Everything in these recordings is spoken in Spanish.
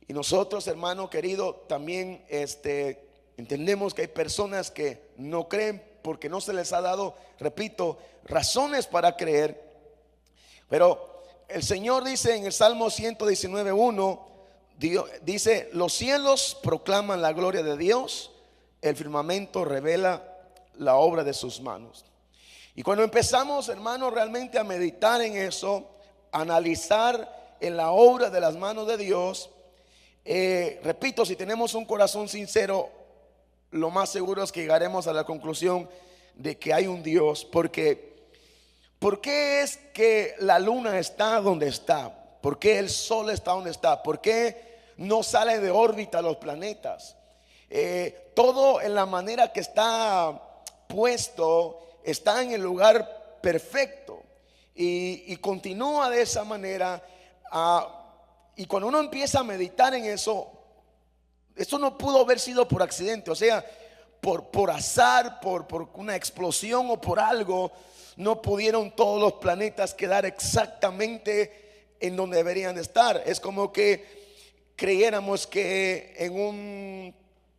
Y nosotros, hermano querido, también entendemos que hay personas que no creen porque no se les ha dado, repito, razones para creer. Pero el Señor dice en el Salmo 119:1, dice: los cielos proclaman la gloria de Dios, el firmamento revela la obra de sus manos. Y cuando empezamos, hermano, realmente a meditar en eso, a analizar en la obra de las manos de Dios, repito, si tenemos un corazón sincero, lo más seguro es que llegaremos a la conclusión de que hay un Dios. Porque ¿por qué es que la luna está donde está? ¿Por qué el sol está donde está? ¿Por qué no sale de órbita los planetas? Todo en la manera que está puesto está en el lugar perfecto, y continúa de esa manera. Y cuando uno empieza a meditar en eso, esto no pudo haber sido por accidente, o sea, por azar, por una explosión o por algo. No pudieron todos los planetas quedar exactamente en donde deberían estar. Es como que creyéramos que en un,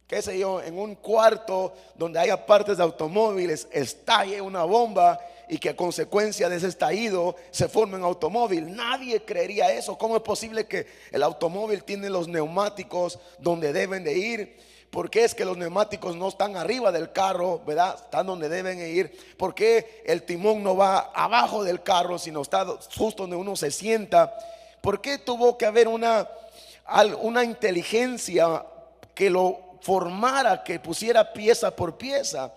qué sé yo, en un cuarto donde haya partes de automóviles estalle una bomba y que a consecuencia de ese estallido se forme un automóvil. Nadie creería eso. ¿Cómo es posible que el automóvil tiene los neumáticos donde deben de ir? ¿Por qué es que los neumáticos no están arriba del carro, verdad? Están donde deben ir. ¿Por qué el timón no va abajo del carro, sino está justo donde uno se sienta? ¿Por qué tuvo que haber una inteligencia que lo formara, que pusiera pieza por pieza?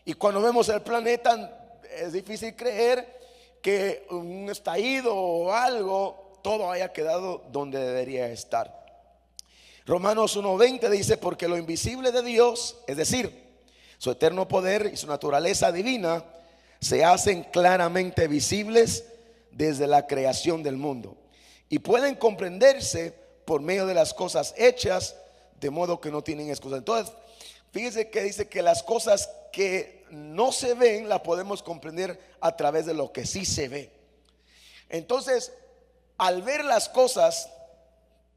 Y cuando vemos el planeta, es difícil creer que un estallido o algo, todo haya quedado donde debería estar. Romanos 1:20 dice: porque lo invisible de Dios, es decir, su eterno poder y su naturaleza divina, se hacen claramente visibles desde la creación del mundo, y pueden comprenderse por medio de las cosas hechas, de modo que no tienen excusa. Entonces, fíjese que dice que las cosas que no se ven las podemos comprender a través de lo que sí se ve. Entonces, al ver las cosas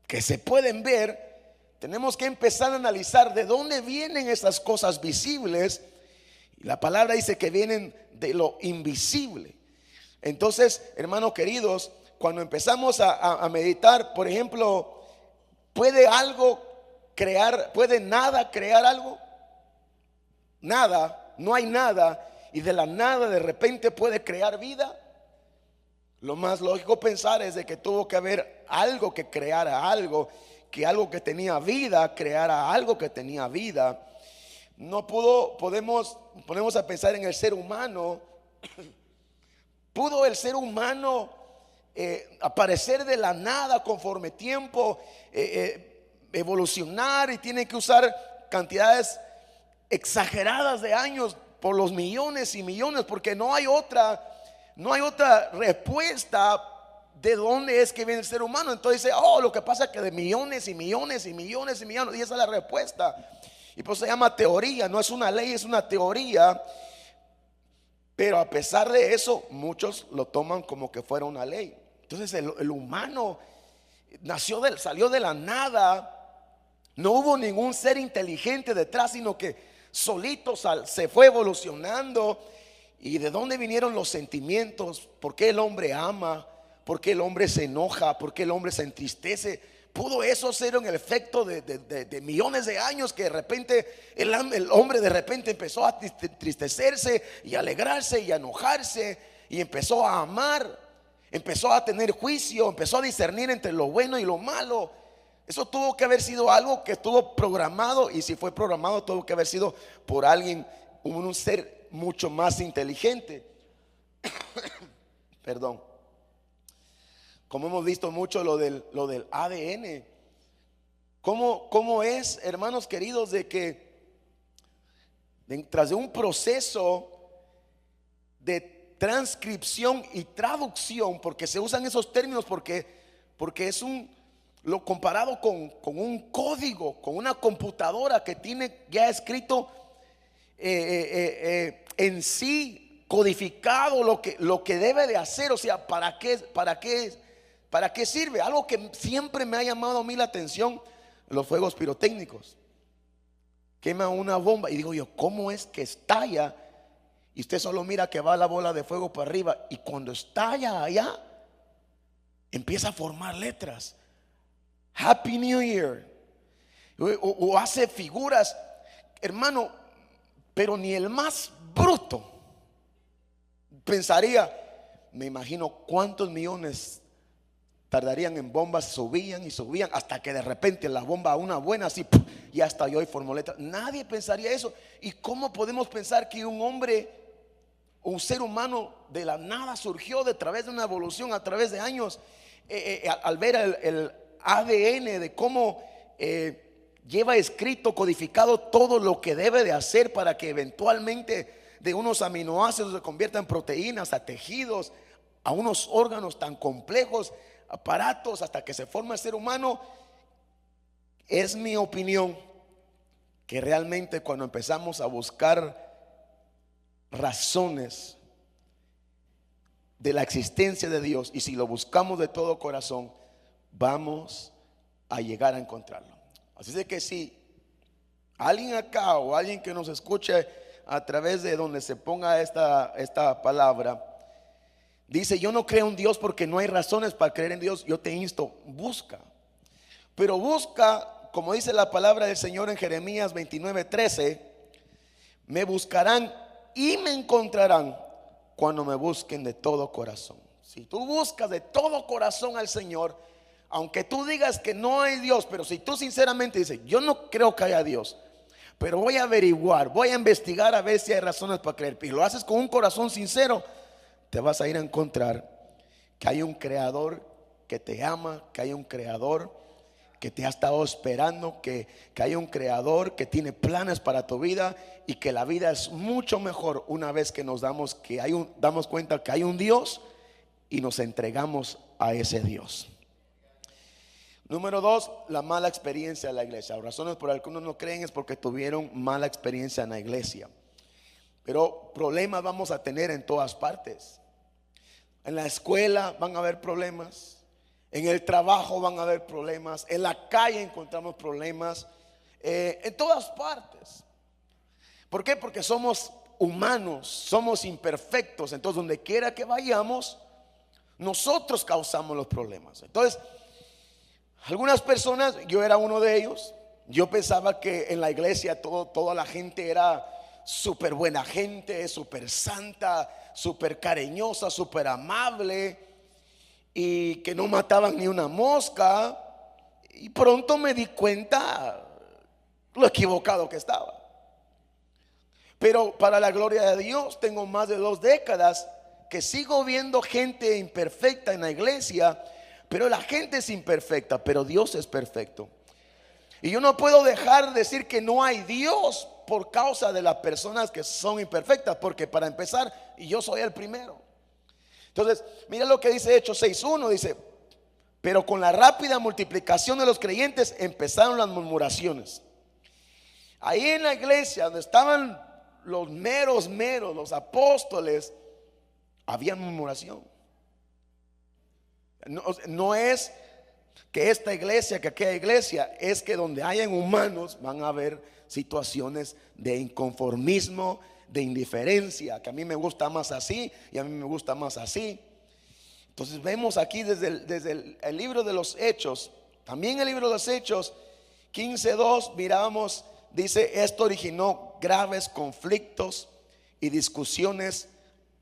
que se pueden ver, tenemos que empezar a analizar de dónde vienen esas cosas visibles. Y la palabra dice que vienen de lo invisible. Entonces, hermanos queridos, cuando empezamos a meditar, por ejemplo, ¿puede nada crear algo? Nada, no hay nada, y de la nada de repente puede crear vida. Lo más lógico pensar es de que tuvo que haber algo que creara algo, que algo que tenía vida creara algo que tenía vida. No ponemos a pensar en el ser humano. ¿Pudo el ser humano aparecer de la nada conforme tiempo, evolucionar, y tiene que usar cantidades exageradas de años por los millones y millones? Porque no hay otra respuesta de dónde es que viene el ser humano. Entonces dice: lo que pasa es que de millones y millones y millones y millones, y esa es la respuesta. Y pues se llama teoría, no es una ley, es una teoría. Pero a pesar de eso, muchos lo toman como que fuera una ley. Entonces el humano salió de la nada. No hubo ningún ser inteligente detrás, sino que solito se fue evolucionando. ¿Y de dónde vinieron los sentimientos? ¿Por qué el hombre ama? ¿Por qué el hombre se enoja? ¿Por qué el hombre se entristece? ¿Pudo eso ser un efecto de millones de años, que de repente el hombre de repente empezó a entristecerse y alegrarse y a enojarse, y empezó a amar, empezó a tener juicio, empezó a discernir entre lo bueno y lo malo? Eso tuvo que haber sido algo que estuvo programado, y si fue programado, tuvo que haber sido por alguien, un ser mucho más inteligente. Perdón. Como hemos visto mucho lo del ADN. ¿Cómo es, hermanos queridos, de que tras de un proceso de transcripción y traducción, porque se usan esos términos, porque es lo comparado con un código, con una computadora que tiene ya escrito en sí, codificado lo que debe de hacer. O sea, ¿para qué ¿Para qué sirve? Algo que siempre me ha llamado a mí la atención: los fuegos pirotécnicos. Quema una bomba y digo yo, ¿cómo es que estalla? Y usted solo mira que va la bola de fuego para arriba, y cuando estalla allá empieza a formar letras: Happy New Year. O hace figuras, hermano, pero ni el más bruto pensaría, me imagino cuántos millones tardarían en bombas, subían y subían hasta que de repente la bomba, una buena así, ¡pum!, ya estalló y formó letras. Nadie pensaría eso. ¿Y cómo podemos pensar que un hombre, un ser humano de la nada surgió de través de una evolución a través de años, al ver el ADN de cómo lleva escrito, codificado todo lo que debe de hacer para que eventualmente de unos aminoácidos se conviertan en proteínas, a tejidos, a unos órganos tan complejos, aparatos, hasta que se forma el ser humano? Es mi opinión que realmente cuando empezamos a buscar razones de la existencia de Dios, y si lo buscamos de todo corazón, vamos a llegar a encontrarlo. Así de que si alguien acá o alguien que nos escuche a través de donde se ponga esta palabra dice: yo no creo en Dios porque no hay razones para creer en Dios, yo te insto, busca. Pero busca, como dice la palabra del Señor en Jeremías 29:13: me buscarán y me encontrarán cuando me busquen de todo corazón. Si tú buscas de todo corazón al Señor, aunque tú digas que no hay Dios, pero si tú sinceramente dices: yo no creo que haya Dios, pero voy a averiguar, voy a investigar a ver si hay razones para creer, y lo haces con un corazón sincero, te vas a ir a encontrar que hay un creador que te ama, que hay un creador que te ha estado esperando, que hay un creador que tiene planes para tu vida, y que la vida es mucho mejor una vez que nos damos cuenta que hay un Dios y nos entregamos a ese Dios. Número 2, la mala experiencia de la iglesia. Las razones por las que algunos no creen es porque tuvieron mala experiencia en la iglesia. Pero problemas vamos a tener en todas partes. En la escuela van a haber problemas, en el trabajo van a haber problemas, en la calle encontramos problemas, en todas partes. ¿Por qué? Porque somos humanos, somos imperfectos. Entonces donde quiera que vayamos, nosotros causamos los problemas. Entonces algunas personas, yo era uno de ellos, yo pensaba que en la iglesia toda la gente era súper buena gente, súper santa, súper cariñosa, súper amable, y que no mataban ni una mosca. Y pronto me di cuenta lo equivocado que estaba. Pero para la gloria de Dios, tengo más de 2 décadas que sigo viendo gente imperfecta en la iglesia. Pero la gente es imperfecta, pero Dios es perfecto. Y yo no puedo dejar de decir que no hay Dios por causa de las personas que son imperfectas, porque para empezar, y yo soy el primero. Entonces, mira lo que dice Hechos 6:1, dice: pero con la rápida multiplicación de los creyentes empezaron las murmuraciones. Ahí en la iglesia donde estaban los meros, los apóstoles, había murmuración. No es que esta iglesia, que aquella iglesia, es que donde hayan humanos van a haber situaciones de inconformismo, de indiferencia, que a mí me gusta más así y a mí me gusta más así. Entonces vemos aquí desde el libro de los Hechos, también el libro de los Hechos 15:2, miramos, dice: esto originó graves conflictos y discusiones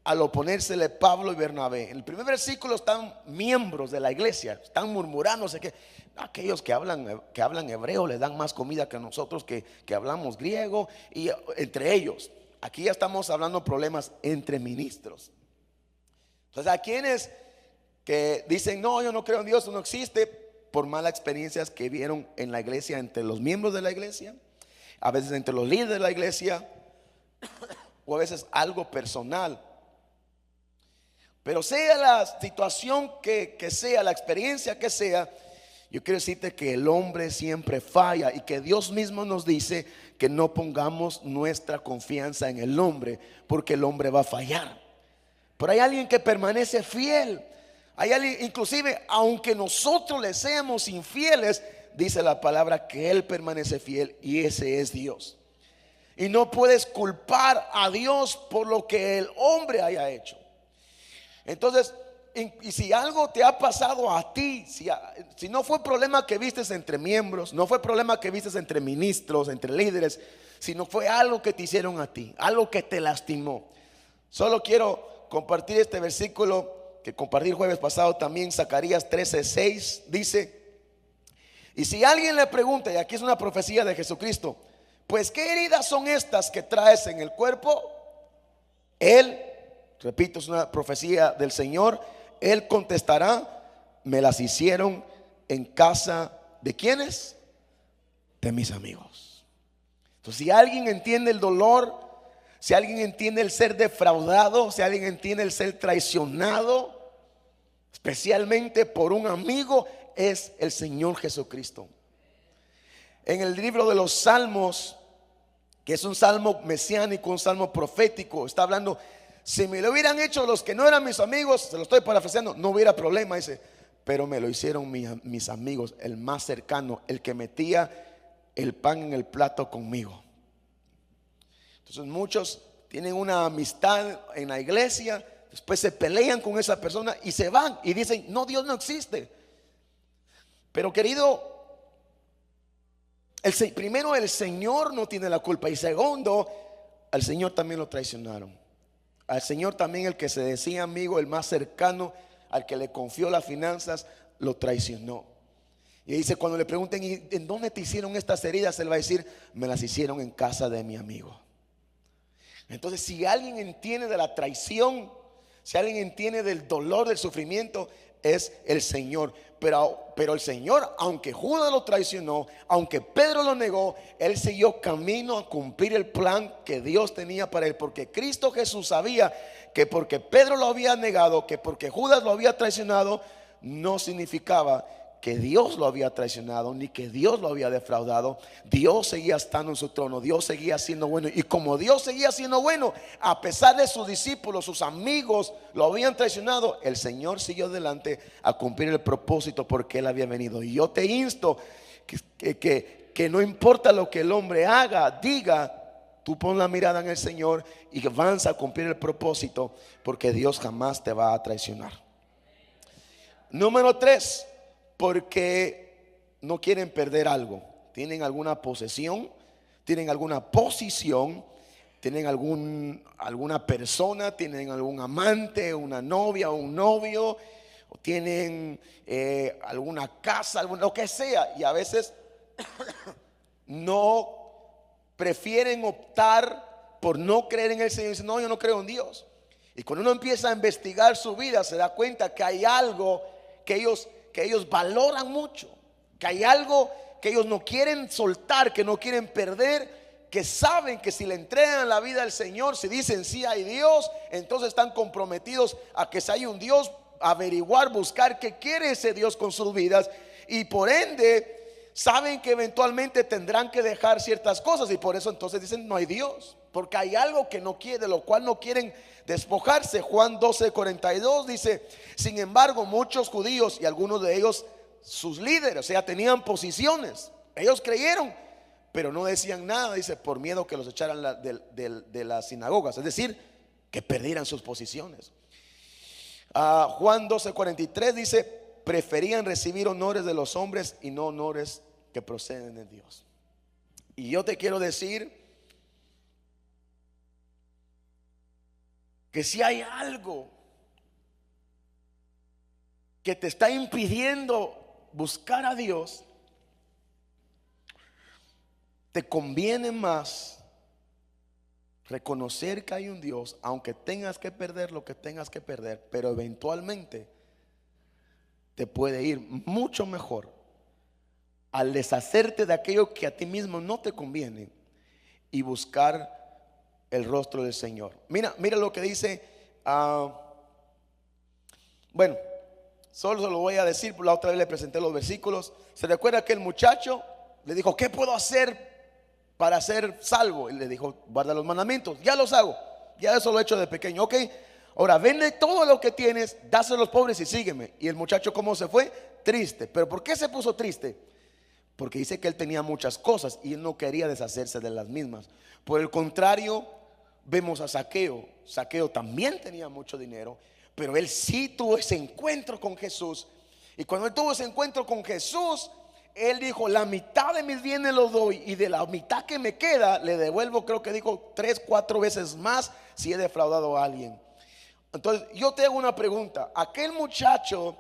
al oponérsele Pablo y Bernabé. En el primer versículo están miembros de la iglesia, están murmurándose que aquellos que hablan hebreo les dan más comida que nosotros que hablamos griego, y entre ellos, aquí ya estamos hablando problemas entre ministros. Entonces, a quienes que dicen: no, yo no creo en Dios, no existe, por malas experiencias que vieron en la iglesia, entre los miembros de la iglesia, a veces entre los líderes de la iglesia, o a veces algo personal. Pero sea la situación que sea, la experiencia que sea, yo quiero decirte que el hombre siempre falla, y que Dios mismo nos dice que no pongamos nuestra confianza en el hombre, porque el hombre va a fallar. Pero hay alguien que permanece fiel. Hay alguien, inclusive, aunque nosotros le seamos infieles, dice la palabra que Él permanece fiel y ese es Dios. Y no puedes culpar a Dios por lo que el hombre haya hecho. Entonces, y si algo te ha pasado a ti, si no fue problema que vistes entre miembros, no fue problema que vistes entre ministros, entre líderes, sino fue algo que te hicieron a ti, algo que te lastimó. Solo quiero compartir este versículo que compartí el jueves pasado también, Zacarías 13:6, dice: y si alguien le pregunta, y aquí es una profecía de Jesucristo, pues ¿qué heridas son estas que traes en el cuerpo? Él, repito, es una profecía del Señor, Él contestará: me las hicieron en casa de ¿quiénes? De mis amigos. Entonces, si alguien entiende el dolor, si alguien entiende el ser defraudado, si alguien entiende el ser traicionado, especialmente por un amigo, es el Señor Jesucristo. En el libro de los Salmos, que es un salmo mesiánico, un salmo profético, está hablando: si me lo hubieran hecho los que no eran mis amigos, se lo estoy parafraseando, no hubiera problema, dice, pero me lo hicieron mis amigos, el más cercano, el que metía el pan en el plato conmigo. Entonces muchos tienen una amistad en la iglesia, después se pelean con esa persona y se van y dicen: no, Dios no existe. Pero querido, primero, el Señor no tiene la culpa, y segundo, al Señor también lo traicionaron. Al Señor también, el que se decía amigo, el más cercano, al que le confió las finanzas, lo traicionó. Y dice, cuando le pregunten: ¿y en dónde te hicieron estas heridas? Él va a decir: me las hicieron en casa de mi amigo. Entonces, si alguien entiende de la traición, si alguien entiende del dolor, del sufrimiento, es el Señor. Pero el Señor, aunque Judas lo traicionó, aunque Pedro lo negó, Él siguió camino a cumplir el plan que Dios tenía para él. Porque Cristo Jesús sabía que porque Pedro lo había negado, que porque Judas lo había traicionado, no significaba que Dios lo había traicionado, ni que Dios lo había defraudado. Dios seguía estando en su trono, Dios seguía siendo bueno. Y como Dios seguía siendo bueno, a pesar de sus discípulos, sus amigos lo habían traicionado, el Señor siguió adelante a cumplir el propósito porque Él había venido. Y yo te insto que no importa lo que el hombre haga, diga, tú pon la mirada en el Señor y avanza a cumplir el propósito, porque Dios jamás te va a traicionar. Número 3, porque no quieren perder algo. Tienen alguna posesión, tienen alguna posición, tienen alguna persona, tienen algún amante, una novia o un novio, o tienen alguna casa, lo que sea. Y a veces no prefieren optar por no creer en el Señor. Dicen: no, yo no creo en Dios. Y cuando uno empieza a investigar su vida, se da cuenta que hay algo que ellos valoran mucho, que hay algo que ellos no quieren soltar, que no quieren perder, que saben que si le entregan la vida al Señor, si dicen sí hay Dios, entonces están comprometidos a que si hay un Dios, averiguar, buscar qué quiere ese Dios con sus vidas, y por ende saben que eventualmente tendrán que dejar ciertas cosas, y por eso entonces dicen: no hay Dios, porque hay algo que no quiere, de lo cual no quieren despojarse. Juan 12:42 dice: sin embargo, muchos judíos, y algunos de ellos sus líderes, o sea, tenían posiciones, ellos creyeron, pero no decían nada, dice, por miedo que los echaran de las sinagogas, es decir, que perdieran sus posiciones. Juan 12:43 dice: preferían recibir honores de los hombres y no honores que proceden de Dios. Y yo te quiero decir que si hay algo que te está impidiendo buscar a Dios, te conviene más reconocer que hay un Dios, aunque tengas que perder lo que tengas que perder, pero eventualmente te puede ir mucho mejor al deshacerte de aquello que a ti mismo no te conviene y buscar el rostro del Señor. Mira lo que dice. Bueno, solo se lo voy a decir, la otra vez le presenté los versículos. ¿Se recuerda que el muchacho le dijo: ¿qué puedo hacer para ser salvo? Y le dijo: guarda los mandamientos. Ya los hago, ya eso lo he hecho de pequeño. Ok, Ahora vende todo lo que tienes, dáselo a los pobres y sígueme. Y el muchacho, ¿cómo se fue? Triste. ¿Pero por qué se puso triste? Porque dice que él tenía muchas cosas y él no quería deshacerse de las mismas. Por el contrario, vemos a Zaqueo. Zaqueo también tenía mucho dinero, pero él sí tuvo ese encuentro con Jesús. Y cuando él tuvo ese encuentro con Jesús, él dijo: la mitad de mis bienes los doy, y de la mitad que me queda le devuelvo, creo que dijo 3, 4 veces más si he defraudado a alguien. Entonces yo te hago una pregunta. Aquel muchacho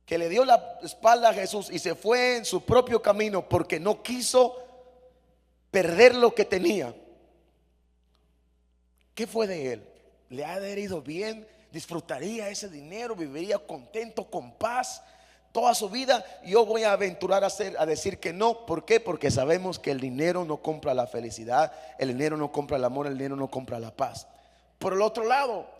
que le dio la espalda a Jesús y se fue en su propio camino porque no quiso perder lo que tenía, ¿qué fue de él? ¿Le ha ido bien? ¿Disfrutaría ese dinero? ¿Viviría contento, con paz toda su vida? Yo voy a aventurar a decir que no. ¿Por qué? Porque sabemos que el dinero no compra la felicidad, el dinero no compra el amor, el dinero no compra la paz. Por el otro lado,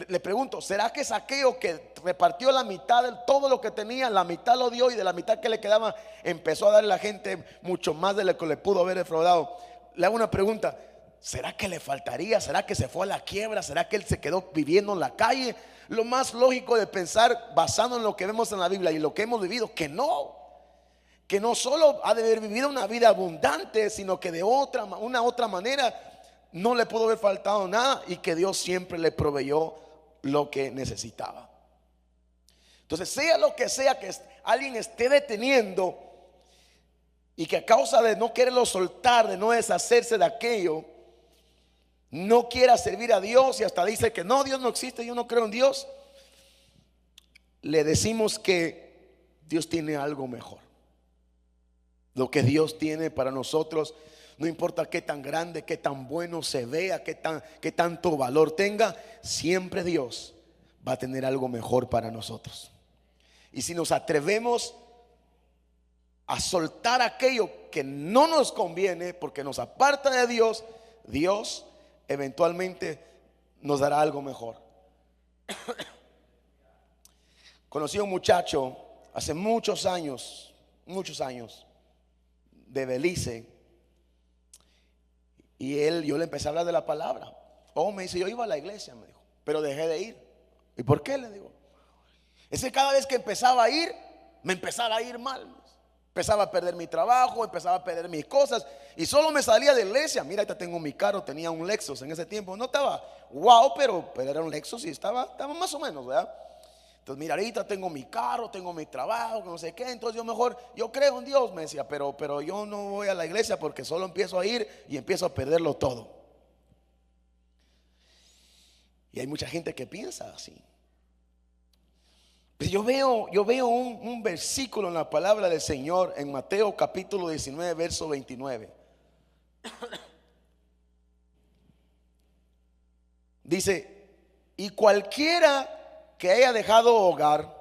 le pregunto: ¿será que Zaqueo, que repartió la mitad de todo lo que tenía, la mitad lo dio y de la mitad que le quedaba empezó a darle a la gente mucho más de lo que le pudo haber defraudado? Le hago una pregunta: ¿será que le faltaría? ¿Será que se fue a la quiebra? ¿Será que él se quedó viviendo en la calle? Lo más lógico de pensar, basado en lo que vemos en la Biblia y lo que hemos vivido, que no solo ha de haber vivido una vida abundante, sino que de una otra manera no le pudo haber faltado nada, y que Dios siempre le proveyó lo que necesitaba. Entonces, sea lo que sea que alguien esté deteniendo y que a causa de no quererlo soltar, de no deshacerse de aquello, no quiera servir a Dios y hasta dice que no, Dios no existe, yo no creo en Dios, le decimos que Dios tiene algo mejor. Lo que Dios tiene para nosotros, no importa qué tan grande, qué tan bueno se vea, qué tanto valor tenga, siempre Dios va a tener algo mejor para nosotros. Y si nos atrevemos a soltar aquello que no nos conviene porque nos aparta de Dios, Dios eventualmente nos dará algo mejor. Conocí a un muchacho hace muchos años de Belice, y yo le empecé a hablar de la palabra. Me dice: yo iba a la iglesia, me dijo, pero dejé de ir. ¿Y por qué? Le digo: es que cada vez que empezaba a ir, me empezaba a ir mal. Empezaba a perder mi trabajo, empezaba a perder mis cosas, y solo me salía de la iglesia. Mira, ahorita tengo mi carro, tenía un Lexus en ese tiempo. No estaba wow, pero era un Lexus y estaba más o menos, ¿verdad? Entonces, mira, ahorita tengo mi carro, tengo mi trabajo, no sé qué. Entonces yo creo en Dios, me decía, pero yo no voy a la iglesia porque solo empiezo a ir y empiezo a perderlo todo. Y hay mucha gente que piensa así. Pero yo veo un versículo en la palabra del Señor en Mateo capítulo 19, verso 29. Dice: y cualquiera que haya dejado hogar,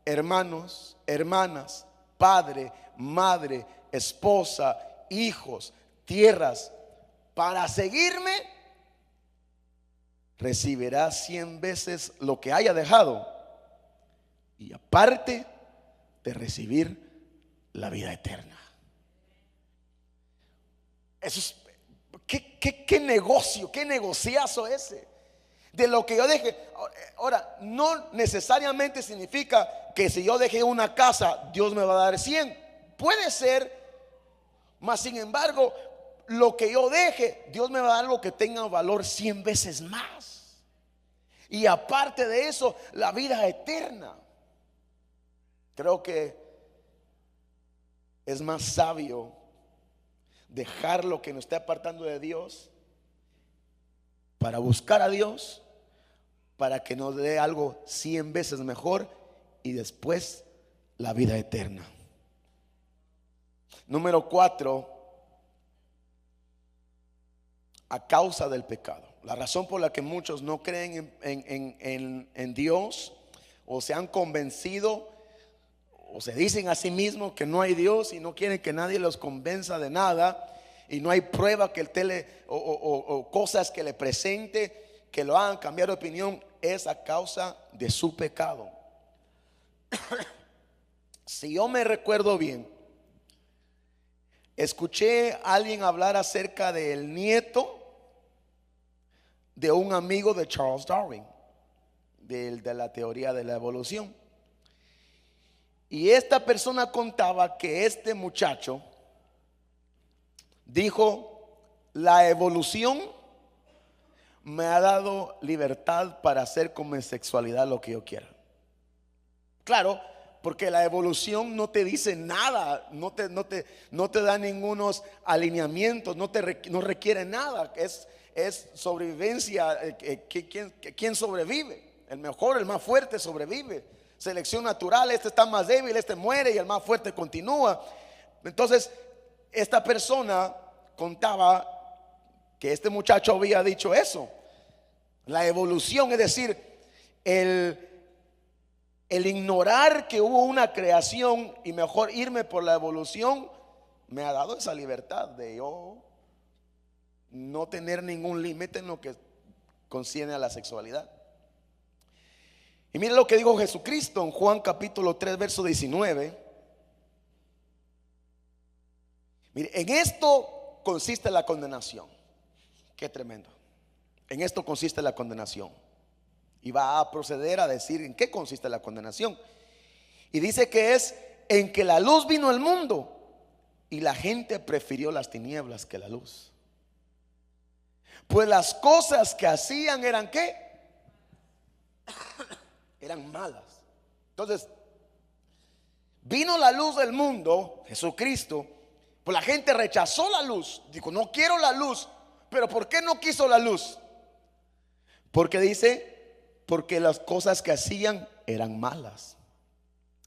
hermanos, hermanas, padre, madre, esposa, hijos, tierras, para seguirme, recibirá 100 veces lo que haya dejado, y aparte de recibir la vida eterna. Eso es, qué negocio, qué negociazo ese. De lo que yo dejé. Ahora, no necesariamente significa que si yo dejé una casa, Dios me va a dar 100. Puede ser, mas sin embargo, lo que yo deje, Dios me va a dar algo que tenga valor 100 veces más. Y aparte de eso, la vida eterna. Creo que es más sabio dejar lo que nos esté apartando de Dios para buscar a Dios, para que nos dé algo 100 veces mejor, y después la vida eterna. Número 4, a causa del pecado. La razón por la que muchos no creen en Dios, o se han convencido, o se dicen a sí mismos que no hay Dios y no quieren que nadie los convenza de nada, y no hay prueba que o cosas que le presente que lo hagan cambiar de opinión, es a causa de su pecado. Si yo me recuerdo bien, escuché a alguien hablar acerca del nieto de un amigo de Charles Darwin. de la teoría de la evolución. Y esta persona contaba que este muchacho dijo: la evolución me ha dado libertad para hacer con mi sexualidad lo que yo quiera. Claro, porque la evolución no te dice nada, no te da ningunos alineamientos, no requiere nada. Es sobrevivencia. ¿Quién sobrevive? El mejor, el más fuerte sobrevive. Selección natural: este está más débil, este muere y el más fuerte continúa. Entonces, esta persona contaba que este muchacho había dicho eso. La evolución, es decir, el ignorar que hubo una creación y mejor irme por la evolución, me ha dado esa libertad de yo no tener ningún límite en lo que concierne a la sexualidad. Y mire lo que dijo Jesucristo en Juan capítulo 3 verso 19. Mire, en esto consiste la condenación. Qué tremendo. En esto consiste la condenación. Y va a proceder a decir en qué consiste la condenación. Y dice que es en que la luz vino al mundo y la gente prefirió las tinieblas que la luz. Pues las cosas que hacían eran ¿qué? Eran malas. Entonces, vino la luz del mundo, Jesucristo, pues la gente rechazó la luz. Dijo: no quiero la luz. Pero ¿por qué no quiso la luz? Porque dice: porque las cosas que hacían eran malas.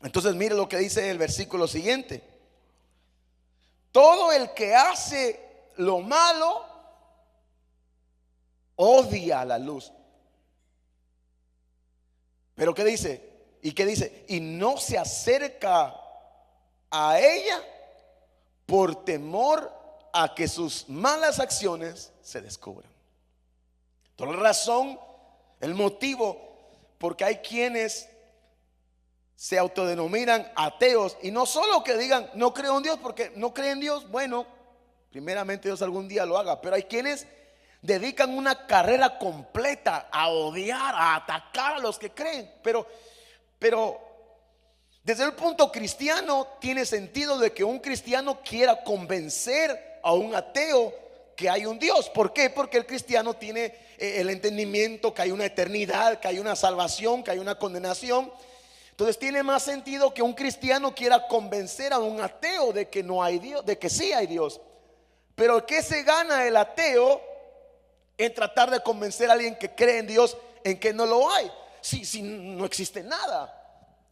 Entonces mire lo que dice el versículo siguiente: todo el que hace lo malo odia la luz. Pero ¿qué dice? ¿Y qué dice? Y no se acerca a ella por temor a que sus malas acciones se descubran. Por la razón, el motivo, porque hay quienes se autodenominan ateos, y no solo que digan no creo en Dios, porque no creen en Dios, bueno, primeramente Dios algún día lo haga, pero hay quienes dedican una carrera completa a odiar, a atacar a los que creen. Pero desde el punto cristiano tiene sentido de que un cristiano quiera convencer a un ateo que hay un Dios. ¿Por qué? Porque el cristiano tiene el entendimiento que hay una eternidad, que hay una salvación, que hay una condenación. Entonces tiene más sentido que un cristiano quiera convencer a un ateo de que no hay Dios, de que sí hay Dios. Pero ¿qué se gana el ateo en tratar de convencer a alguien que cree en Dios en que no lo hay? Si no existe nada.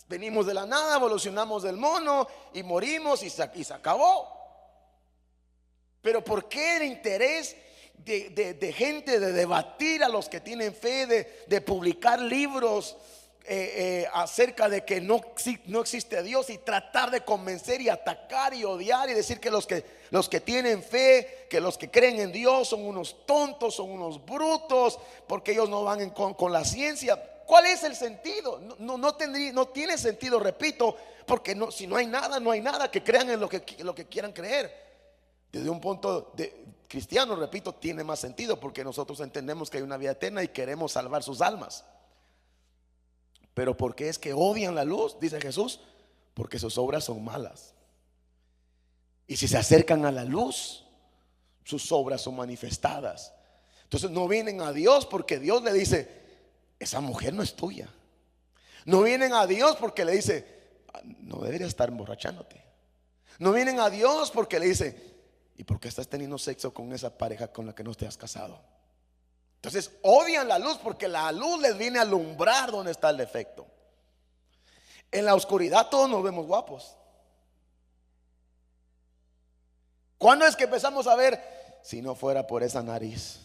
Venimos de la nada, evolucionamos del mono y morimos y se acabó. Pero ¿por qué el interés de gente de debatir a los que tienen fe, de publicar libros acerca de que no existe Dios, y tratar de convencer y atacar y odiar y decir que los que tienen fe, que los que creen en Dios son unos tontos, son unos brutos, porque ellos no van con la ciencia? ¿Cuál es el sentido? No tiene sentido, repito, porque si no hay nada, no hay nada. Que crean en lo que quieran creer. Desde un punto de cristiano, repito, tiene más sentido, porque nosotros entendemos que hay una vida eterna y queremos salvar sus almas. Pero ¿por qué es que odian la luz? Dice Jesús: porque sus obras son malas. Y si se acercan a la luz, sus obras son manifestadas. Entonces no vienen a Dios porque Dios le dice: esa mujer no es tuya. No vienen a Dios porque le dice: no deberías estar emborrachándote. No vienen a Dios porque le dice: ¿y por qué estás teniendo sexo con esa pareja con la que no te has casado? Entonces odian la luz porque la luz les viene a alumbrar donde está el defecto. En la oscuridad todos nos vemos guapos. ¿Cuándo es que empezamos a ver? Si no fuera por esa nariz,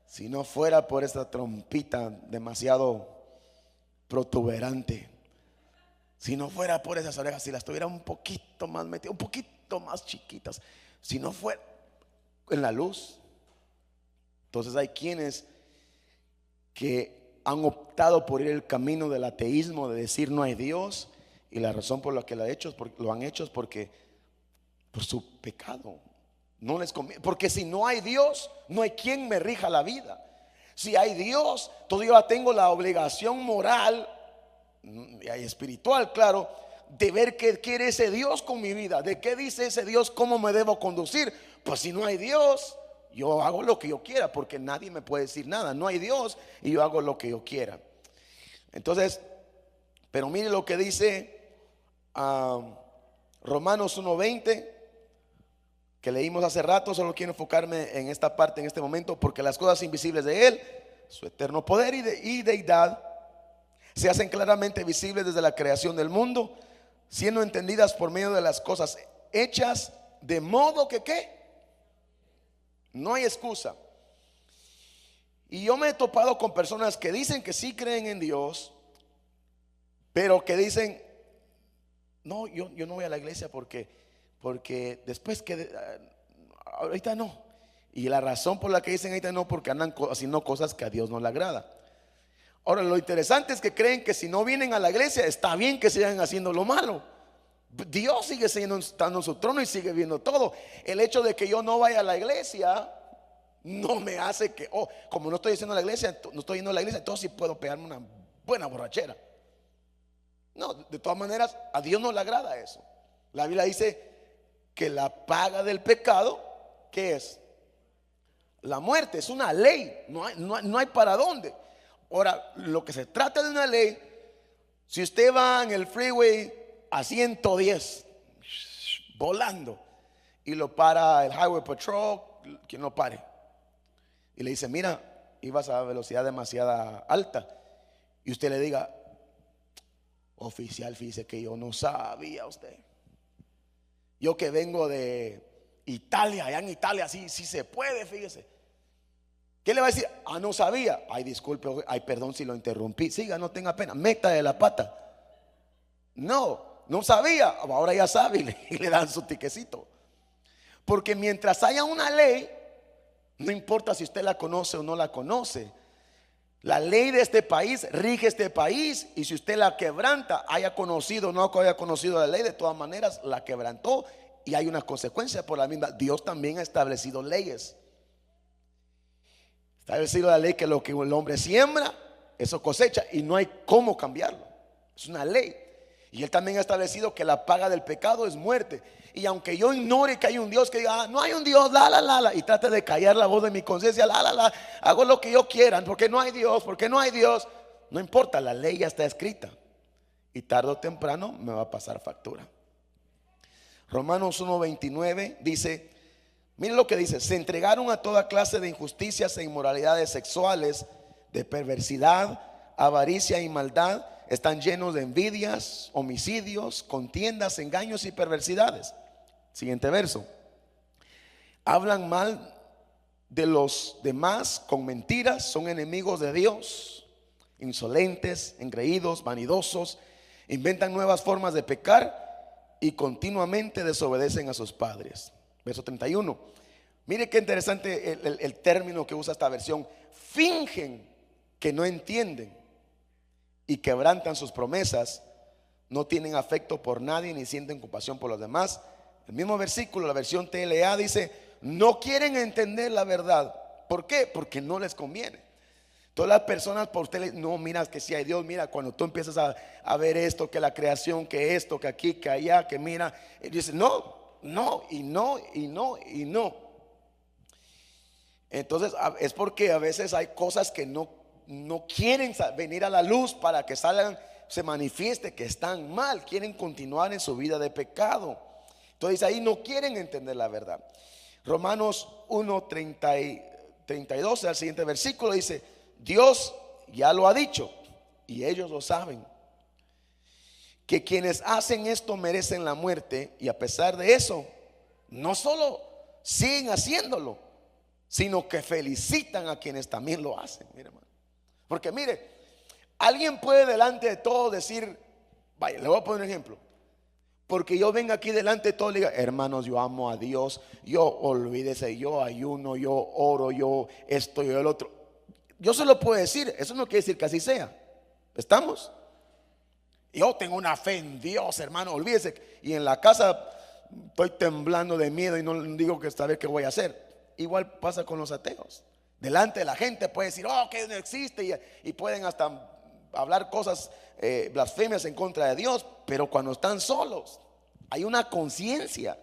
si no fuera por esa trompita demasiado protuberante, si no fuera por esas orejas, si las tuviera un poquito más metidas, un poquito más chiquitas, si no fuera en la luz. Entonces hay quienes que han optado por ir el camino del ateísmo, de decir no hay Dios, y la razón por la que lo han hecho es porque por su pecado. No les conviene, porque si no hay Dios, no hay quien me rija la vida. Si hay Dios, entonces yo tengo la obligación moral y espiritual, claro, de ver qué quiere ese Dios con mi vida, de qué dice ese Dios, cómo me debo conducir. Pues si no hay Dios, yo hago lo que yo quiera, porque nadie me puede decir nada. No hay Dios y yo hago lo que yo quiera. Entonces, pero mire lo que dice Romanos 1:20, que leímos hace rato. Solo quiero enfocarme en esta parte en este momento, porque las cosas invisibles de Él, su eterno poder y deidad, se hacen claramente visibles desde la creación del mundo, siendo entendidas por medio de las cosas hechas, de modo que ¿qué? No hay excusa. Y yo me he topado con personas que dicen que sí creen en Dios, pero que dicen, no, yo no voy a la iglesia porque después que ahorita no. Y la razón por la que dicen ahorita no, porque andan haciendo cosas que a Dios no le agrada. Ahora, lo interesante es que creen que si no vienen a la iglesia, está bien que sigan haciendo lo malo. Dios sigue estando en su trono y sigue viendo todo. El hecho de que yo no vaya a la iglesia no me hace que, como no estoy yendo a la iglesia, entonces sí puedo pegarme una buena borrachera. No, de todas maneras, a Dios no le agrada eso. La Biblia dice que la paga del pecado, ¿qué es? La muerte. Es una ley, no hay para dónde. Ahora, lo que se trata de una ley, si usted va en el freeway a 110 volando y lo para el Highway Patrol, que no pare, y le dice, mira, ibas a velocidad demasiado alta, y usted le diga, oficial, fíjese que yo no sabía usted, yo que vengo de Italia, allá en Italia sí se puede, fíjese. ¿Qué le va a decir? No sabía. Ay, disculpe, ay, perdón si lo interrumpí. Siga, no tenga pena, meta de la pata. No sabía, ahora ya sabe, y le dan su tiquecito. Porque mientras haya una ley, no importa si usted la conoce o no la conoce, la ley de este país rige este país, y si usted la quebranta, haya conocido o no haya conocido la ley, de todas maneras la quebrantó y hay una consecuencia por la misma. Dios también ha establecido leyes. Establecido la ley que lo que el hombre siembra, eso cosecha, y no hay cómo cambiarlo. Es una ley. Y Él también ha establecido que la paga del pecado es muerte. Y aunque yo ignore que hay un Dios, que diga, no hay un Dios, y trate de callar la voz de mi conciencia, hago lo que yo quiera, porque no hay Dios, no importa, la ley ya está escrita. Y tarde o temprano me va a pasar factura. Romanos 1:29 dice, miren lo que dice: se entregaron a toda clase de injusticias e inmoralidades sexuales, de perversidad, avaricia y maldad. Están llenos de envidias, homicidios, contiendas, engaños y perversidades. Siguiente verso. Hablan mal de los demás con mentiras, son enemigos de Dios, insolentes, engreídos, vanidosos, inventan nuevas formas de pecar y continuamente desobedecen a sus padres. Verso 31. Mire qué interesante el término que usa esta versión. Fingen que no entienden y quebrantan sus promesas, no tienen afecto por nadie ni sienten compasión por los demás. El mismo versículo, la versión TLA, dice: no quieren entender la verdad. ¿Por qué? Porque no les conviene. Todas las personas por usted, no, mira que si hay Dios, mira, cuando tú empiezas a ver esto, que la creación, que esto, que aquí, que allá, que mira, y dice no. Entonces es porque a veces hay cosas que no quieren venir a la luz para que salgan, se manifieste que están mal, quieren continuar en su vida de pecado. Entonces ahí no quieren entender la verdad. Romanos 1:32, al siguiente versículo, dice: Dios ya lo ha dicho y ellos lo saben, que quienes hacen esto merecen la muerte, y a pesar de eso no solo siguen haciéndolo, sino que felicitan a quienes también lo hacen. Mire, hermano. Porque mire, alguien puede delante de todos decir, vaya, le voy a poner un ejemplo, porque yo venga aquí delante de todos y diga: hermanos, yo amo a Dios, yo olvídese, yo ayuno, yo oro, yo esto, yo el otro. Yo se lo puedo decir, eso no quiere decir que así sea. ¿Estamos? Yo tengo una fe en Dios, hermano, olvídese. Y en la casa estoy temblando de miedo y no digo que saber qué voy a hacer. Igual pasa con los ateos. Delante de la gente puede decir, oh, que no existe, y pueden hasta hablar cosas blasfemias en contra de Dios. Pero cuando están solos, hay una conciencia.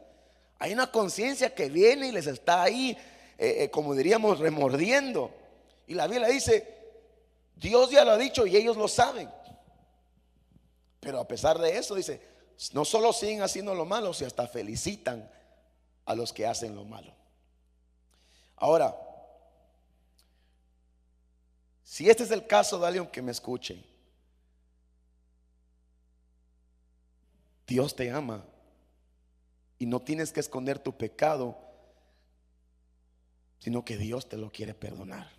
Hay una conciencia que viene y les está ahí, como diríamos, remordiendo. Y la Biblia dice, Dios ya lo ha dicho y ellos lo saben. Pero a pesar de eso, dice, no solo siguen haciendo lo malo, sino hasta felicitan a los que hacen lo malo. Ahora, si este es el caso de alguien que me escuche, Dios te ama y no tienes que esconder tu pecado, sino que Dios te lo quiere perdonar.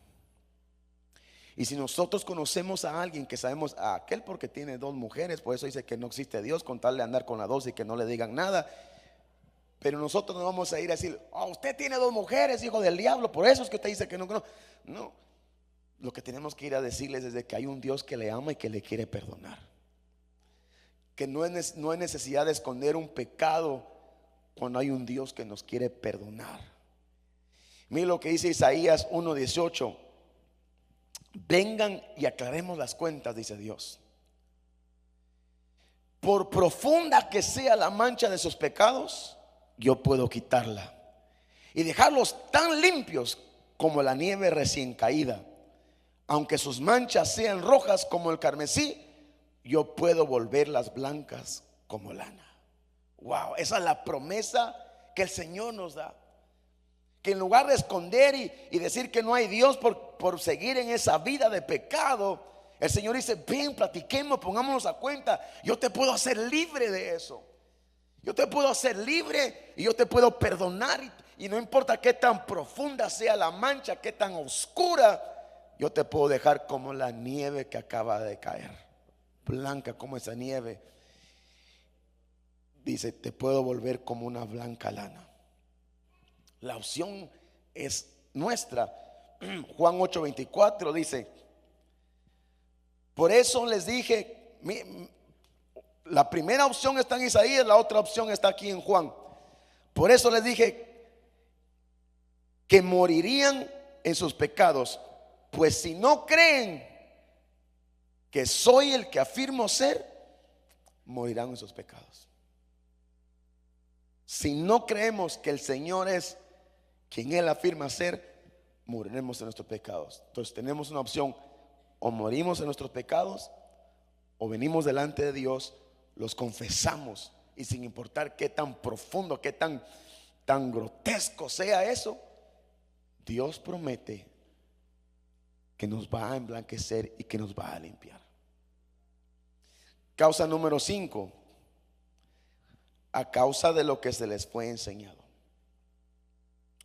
Y si nosotros conocemos a alguien que sabemos a aquel porque tiene 2 mujeres, por eso dice que no existe Dios, con tal de andar con las 2 y que no le digan nada. Pero nosotros no vamos a ir a decir, oh, usted tiene 2 mujeres, hijo del diablo, por eso es que usted dice que no. No, lo que tenemos que ir a decirles es de que hay un Dios que le ama y que le quiere perdonar. Que no hay necesidad de esconder un pecado cuando hay un Dios que nos quiere perdonar. Mire lo que dice Isaías 1:18. Vengan y aclaremos las cuentas, dice Dios. Por profunda que sea la mancha de sus pecados, yo puedo quitarla y dejarlos tan limpios como la nieve recién caída. Aunque sus manchas sean rojas como el carmesí, yo puedo volverlas blancas como lana. Wow, esa es la promesa que el Señor nos da. Que en lugar de esconder y decir que no hay Dios por seguir en esa vida de pecado, el Señor dice, ven, platiquemos, pongámonos a cuenta. Yo te puedo hacer libre de eso. Yo te puedo hacer libre y yo te puedo perdonar. Y no importa qué tan profunda sea la mancha, qué tan oscura, yo te puedo dejar como la nieve que acaba de caer, blanca como esa nieve. Dice, te puedo volver como una blanca lana. La opción es nuestra. Juan 8:24 dice, por eso les dije, la primera opción está en Isaías, la otra opción está aquí en Juan. Por eso les dije que morirían en sus pecados, pues si no creen que soy el que afirmo ser, morirán en sus pecados. Si no creemos que el Señor es quien Él afirma ser, moriremos en nuestros pecados. Entonces tenemos una opción: o morimos en nuestros pecados, o venimos delante de Dios, los confesamos, y sin importar qué tan profundo, qué tan grotesco sea eso, Dios promete que nos va a emblanquecer y que nos va a limpiar. Causa número 5: a causa de lo que se les fue enseñado.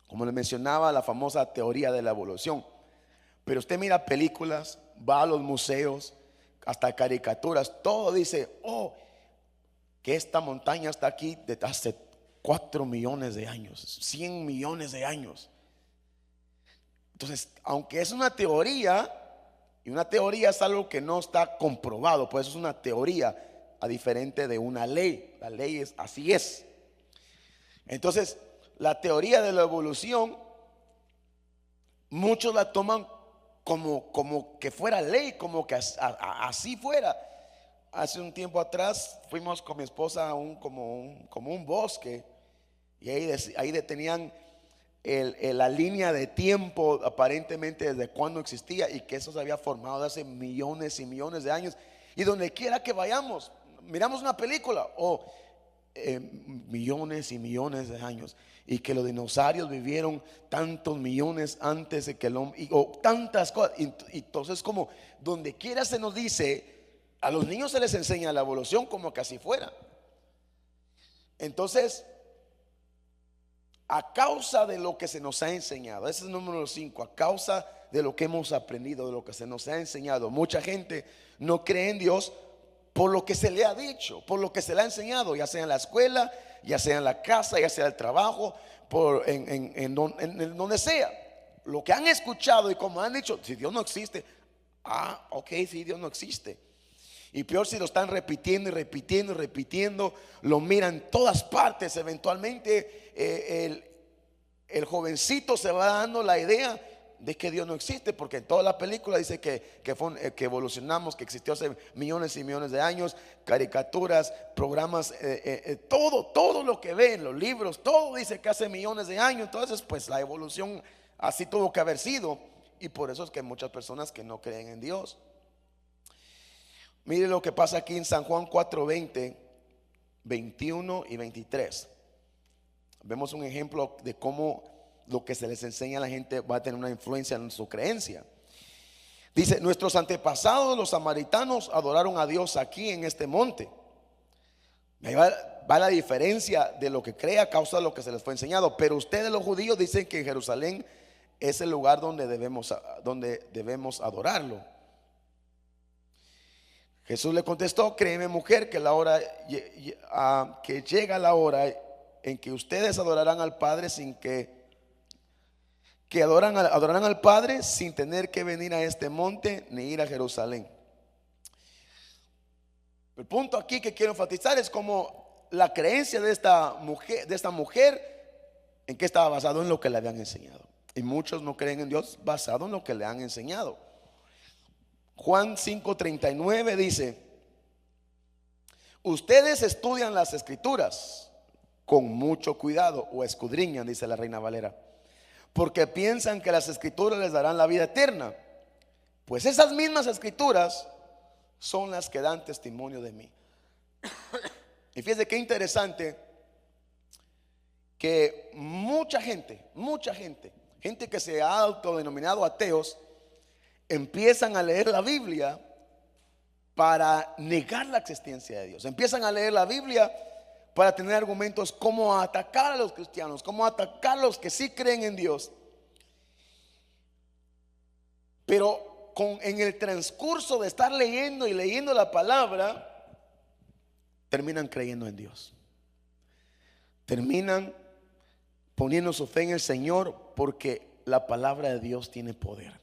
Como les mencionaba, la famosa teoría de la evolución. Pero usted mira películas, va a los museos, hasta caricaturas, todo dice, oh, que esta montaña está aquí desde hace 4 millones de años, 100 millones de años. Entonces, aunque es una teoría, y una teoría es algo que no está comprobado, pues es una teoría, a diferente de una ley. La ley es así es. Entonces, la teoría de la evolución, muchos la toman como que fuera ley, como que así fuera. Hace un tiempo atrás fuimos con mi esposa a como un bosque, y ahí detenían la línea de tiempo, aparentemente desde cuando existía, y que eso se había formado hace millones y millones de años. Y donde quiera que vayamos, miramos una película, millones y millones de años, y que los dinosaurios vivieron tantos millones antes de que el hombre, o tantas cosas. Y entonces, como donde quiera se nos dice, a los niños se les enseña la evolución como que así fuera. Entonces, a causa de lo que se nos ha enseñado, ese es el número 5, a causa de lo que hemos aprendido, de lo que se nos ha enseñado, mucha gente no cree en Dios por lo que se le ha dicho, por lo que se le ha enseñado, ya sea en la escuela, ya sea en la casa, ya sea en el trabajo, en donde sea. Lo que han escuchado y como han dicho, si Dios no existe, ok, si Dios no existe. Y peor si lo están repitiendo y repitiendo y repitiendo, lo miran en todas partes. Eventualmente el jovencito se va dando la idea de que Dios no existe, porque en toda la película dice que evolucionamos, que existió hace millones y millones de años, caricaturas, programas, todo lo que ven, los libros, todo dice que hace millones de años. Entonces pues la evolución así tuvo que haber sido, y por eso es que hay muchas personas que no creen en Dios. Mire lo que pasa aquí en San Juan 4:20, 21 y 23. Vemos un ejemplo de cómo lo que se les enseña a la gente va a tener una influencia en su creencia. Dice: nuestros antepasados, los samaritanos, adoraron a Dios aquí en este monte. Ahí va la diferencia de lo que cree a causa de lo que se les fue enseñado. Pero ustedes, los judíos, dicen que Jerusalén es el lugar donde debemos adorarlo. Jesús le contestó: créeme, mujer, que que llega la hora en que ustedes adorarán al Padre adorarán al Padre sin tener que venir a este monte ni ir a Jerusalén. El punto aquí que quiero enfatizar es como la creencia de esta mujer, en que estaba basado en lo que le habían enseñado. Y muchos no creen en Dios basado en lo que le han enseñado. Juan 5:39 dice: ustedes estudian las escrituras con mucho cuidado, o escudriñan, dice la Reina Valera, porque piensan que las escrituras les darán la vida eterna. Pues esas mismas escrituras son las que dan testimonio de mí. Y fíjense qué interesante que mucha gente que se ha autodenominado ateos, empiezan a leer la Biblia para negar la existencia de Dios. Empiezan a leer la Biblia para tener argumentos como atacar a los cristianos, como atacar a los que sí creen en Dios. Pero en el transcurso de estar leyendo y leyendo la palabra, terminan creyendo en Dios. Terminan poniendo su fe en el Señor, porque la palabra de Dios tiene poder.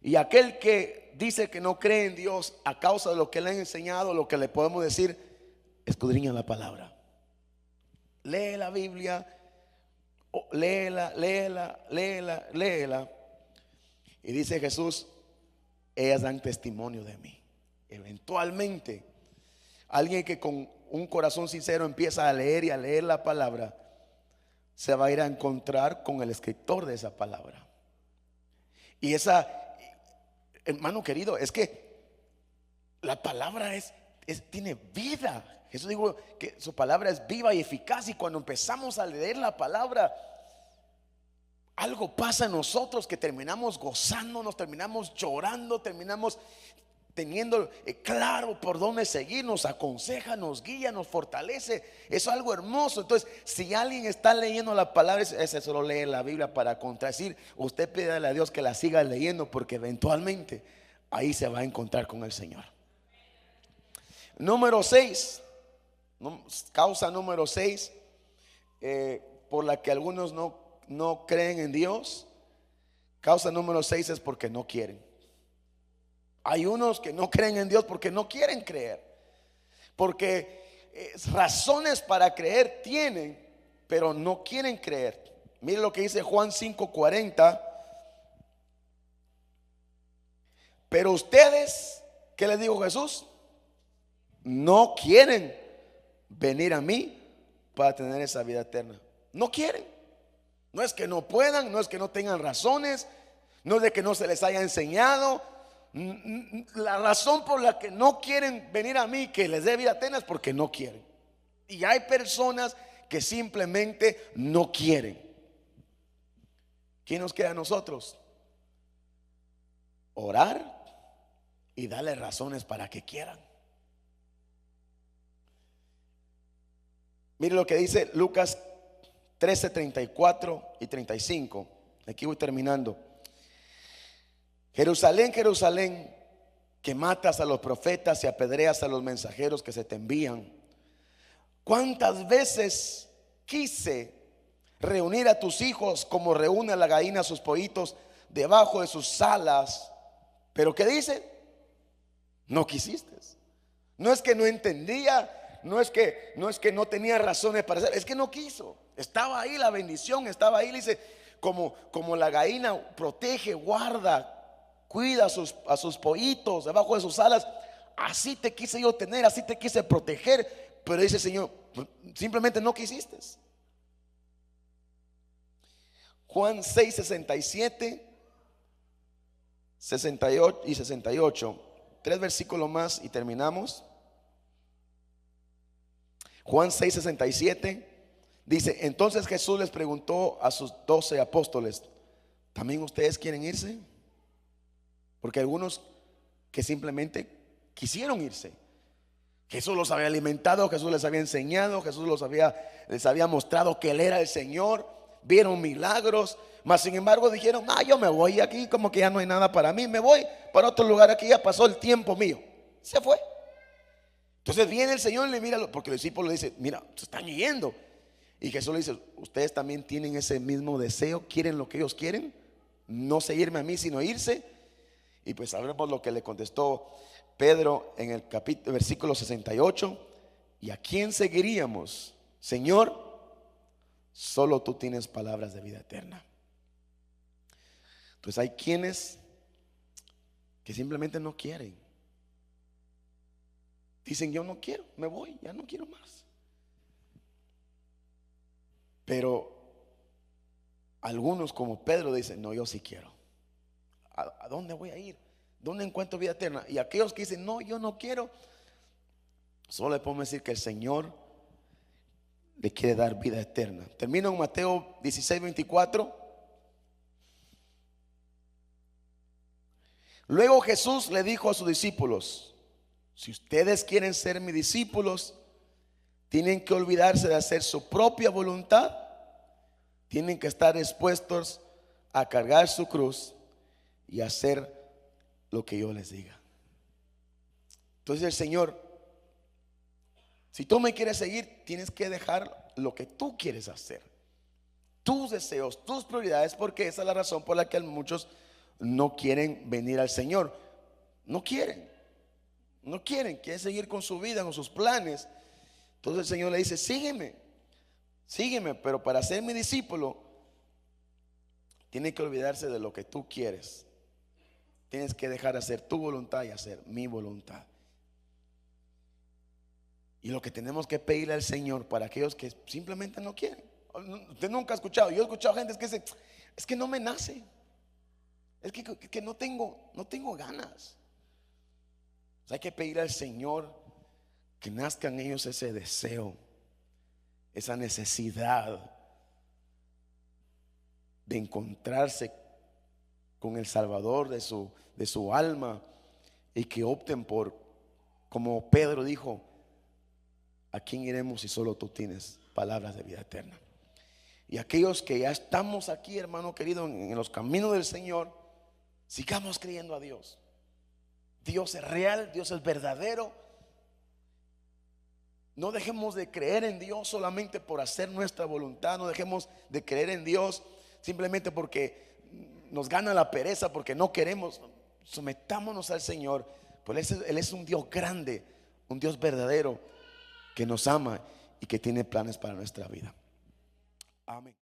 Y aquel que dice que no cree en Dios a causa de lo que le han enseñado, lo que le podemos decir: escudriña la palabra, lee la Biblia, léela. Y dice Jesús: ellas dan testimonio de mí. Eventualmente, alguien que con un corazón sincero empieza a leer y a leer la palabra, se va a ir a encontrar con el escritor de esa palabra. Y hermano querido, es que la palabra tiene vida. Jesús dijo que su palabra es viva y eficaz, y cuando empezamos a leer la palabra, algo pasa en nosotros que terminamos gozándonos, terminamos llorando, terminamos teniendo claro por dónde seguir. Nos aconseja, nos guía, nos fortalece. Es algo hermoso. Entonces, si alguien está leyendo la palabra, ese solo lee la Biblia para contradecir, usted pídale a Dios que la siga leyendo, porque eventualmente ahí se va a encontrar con el Señor. Número 6, causa número 6 por la que algunos no creen en Dios. Causa número 6 es porque no quieren. Hay unos que no creen en Dios porque no quieren creer, porque razones para creer tienen, pero no quieren creer. Mire lo que dice Juan 5:40. Pero ustedes, ¿qué les dijo Jesús? No quieren venir a mí para tener esa vida eterna. No quieren. No es que no puedan, no es que no tengan razones, no es de que no se les haya enseñado. La razón por la que no quieren venir a mí, que les dé vida eterna, es porque no quieren. Y hay personas que simplemente no quieren. ¿Quién nos queda a nosotros? Orar y darle razones para que quieran. Mire lo que dice Lucas 13:34 y 35. Aquí voy terminando. Jerusalén, Jerusalén, que matas a los profetas y apedreas a los mensajeros que se te envían. ¿Cuántas veces quise reunir a tus hijos como reúne la gallina a sus pollitos debajo de sus alas? Pero ¿qué dice? No quisiste. No es que no entendía, no es que no tenía razones para hacer, es que no quiso. Estaba ahí la bendición, estaba ahí. Le dice: como la gallina protege, guarda, cuida a sus pollitos debajo de sus alas, así te quise yo tener, así te quise proteger. Pero dice el Señor, simplemente no quisiste. Juan 6, 67, 68 y 68. 3 versículos más y terminamos. Juan 6, 67 dice: entonces Jesús les preguntó a sus 12 apóstoles: ¿también ustedes quieren irse? Porque algunos que simplemente quisieron irse. Jesús los había alimentado, Jesús les había enseñado, Jesús les había mostrado que Él era el Señor. Vieron milagros, mas sin embargo dijeron: yo me voy aquí, como que ya no hay nada para mí, me voy para otro lugar, aquí ya pasó el tiempo mío. Se fue. Entonces viene el Señor y le mira, porque los discípulos le dicen: mira, se están yendo. Y Jesús le dice: ustedes también tienen ese mismo deseo, quieren lo que ellos quieren, no seguirme a mí sino irse. Y pues sabremos lo que le contestó Pedro en el versículo 68: ¿y a quién seguiríamos, Señor? Solo tú tienes palabras de vida eterna. Entonces hay quienes que simplemente no quieren. Dicen: yo no quiero, me voy, ya no quiero más. Pero algunos, como Pedro, dicen: no, yo sí quiero. ¿A dónde voy a ir? ¿Dónde encuentro vida eterna? Y aquellos que dicen: no, yo no quiero, solo le podemos decir que el Señor le quiere dar vida eterna. Termino en Mateo 16, 24. Luego Jesús le dijo a sus discípulos: si ustedes quieren ser mis discípulos, tienen que olvidarse de hacer su propia voluntad. Tienen que estar dispuestos a cargar su cruz y hacer lo que yo les diga. Entonces el Señor: si tú me quieres seguir, tienes que dejar lo que tú quieres hacer, tus deseos, tus prioridades, porque esa es la razón por la que muchos no quieren venir al Señor. No quieren, quieren seguir con su vida, con sus planes. Entonces el Señor le dice: sígueme, pero para ser mi discípulo tiene que olvidarse de lo que tú quieres. Tienes que dejar de hacer tu voluntad y hacer mi voluntad. Y lo que tenemos que pedirle al Señor para aquellos que simplemente no quieren. Usted nunca ha escuchado, yo he escuchado gente que dice: es que no me nace, es que no tengo ganas. O sea, hay que pedirle al Señor que nazca en ellos ese deseo, esa necesidad de encontrarse con el Salvador de su alma, y que opten por, como Pedro dijo: ¿a quién iremos si solo tú tienes palabras de vida eterna? Y aquellos que ya estamos aquí, hermano querido, en los caminos del Señor, sigamos creyendo a Dios. Dios es real, Dios es verdadero. No dejemos de creer en Dios solamente por hacer nuestra voluntad. No dejemos de creer en Dios simplemente porque nos gana la pereza, porque no queremos. Sometámonos al Señor, pues Él es un Dios grande, un Dios verdadero, que nos ama y que tiene planes para nuestra vida. Amén.